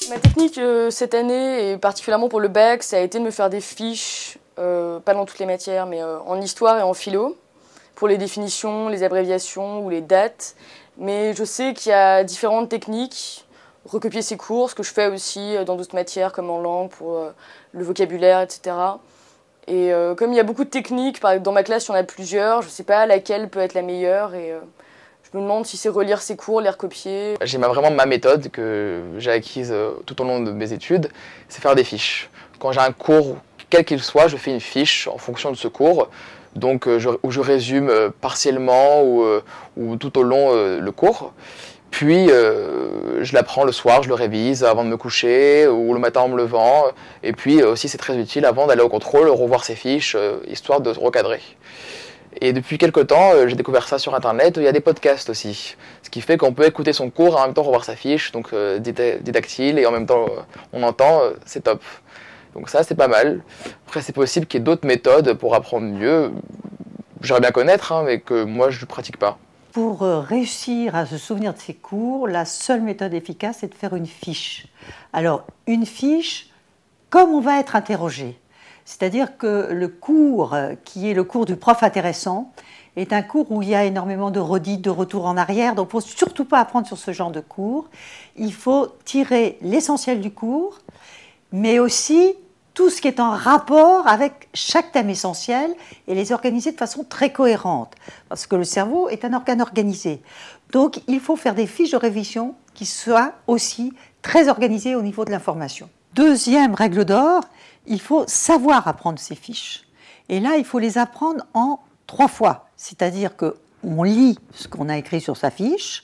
Ma technique cette année, et particulièrement pour le bac, ça a été de me faire des fiches, pas dans toutes les matières, mais en histoire et en philo, pour les définitions, les abréviations ou les dates. Mais je sais qu'il y a différentes techniques, recopier ses cours, ce que je fais aussi dans d'autres matières comme en langue, pour le vocabulaire, etc. Et comme il y a beaucoup de techniques, par exemple dans ma classe il y en a plusieurs, je ne sais pas laquelle peut être la meilleure et je me demande si c'est relire ses cours, les recopier. J'ai vraiment ma méthode que j'ai acquise tout au long de mes études, c'est faire des fiches. Quand j'ai un cours, quel qu'il soit, je fais une fiche en fonction de ce cours, donc où je résume partiellement ou tout au long le cours. Puis je l'apprends le soir, je le révise avant de me coucher ou le matin en me levant. Et puis aussi c'est très utile avant d'aller au contrôle, revoir ses fiches, histoire de recadrer. Et depuis quelques temps, j'ai découvert ça sur internet, il y a des podcasts aussi. Ce qui fait qu'on peut écouter son cours et en même temps revoir sa fiche, donc didactile, et en même temps on entend, c'est top. Donc ça c'est pas mal. Après c'est possible qu'il y ait d'autres méthodes pour apprendre mieux. J'aimerais bien connaître, hein, mais que moi je ne pratique pas. Pour réussir à se souvenir de ses cours, la seule méthode efficace, c'est de faire une fiche. Alors, une fiche, comme on va être interrogé. C'est-à-dire que le cours, qui est le cours du prof intéressant, est un cours où il y a énormément de redites, de retours en arrière. Donc, il ne faut surtout pas apprendre sur ce genre de cours. Il faut tirer l'essentiel du cours, mais aussi tout ce qui est en rapport avec chaque thème essentiel et les organiser de façon très cohérente. Parce que le cerveau est un organe organisé. Donc, il faut faire des fiches de révision qui soient aussi très organisées au niveau de l'information. Deuxième règle d'or, il faut savoir apprendre ces fiches. Et là, il faut les apprendre en 3 fois. C'est-à-dire qu'on lit ce qu'on a écrit sur sa fiche.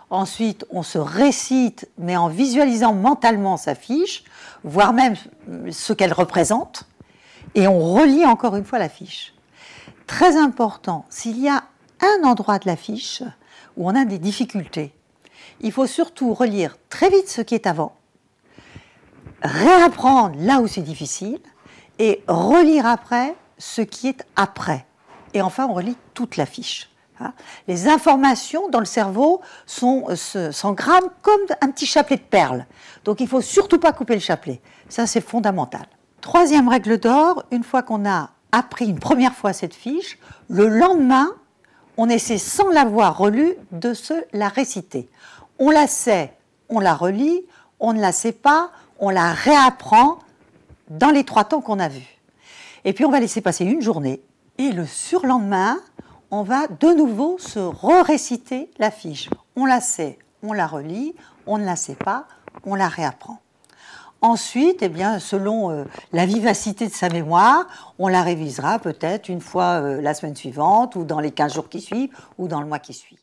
Ensuite, on se récite, mais en visualisant mentalement sa fiche, voire même ce qu'elle représente, et on relit encore une fois la fiche. Très important, s'il y a un endroit de la fiche où on a des difficultés, il faut surtout relire très vite ce qui est avant, réapprendre là où c'est difficile, et relire après ce qui est après. Et enfin, on relit toute la fiche. Les informations dans le cerveau s'engramment comme un petit chapelet de perles. Donc il ne faut surtout pas couper le chapelet. Ça, c'est fondamental. Troisième règle d'or, une fois qu'on a appris une première fois cette fiche, le lendemain, on essaie sans l'avoir relue de se la réciter. On la sait, on la relit, on ne la sait pas, on la réapprend dans les 3 temps qu'on a vus. Et puis on va laisser passer une journée et le surlendemain, on va de nouveau se réciter la fiche. On la sait, on la relit, on ne la sait pas, on la réapprend. Ensuite, eh bien, selon la vivacité de sa mémoire, on la révisera peut-être une fois la semaine suivante, ou dans les 15 jours qui suivent, ou dans le mois qui suit.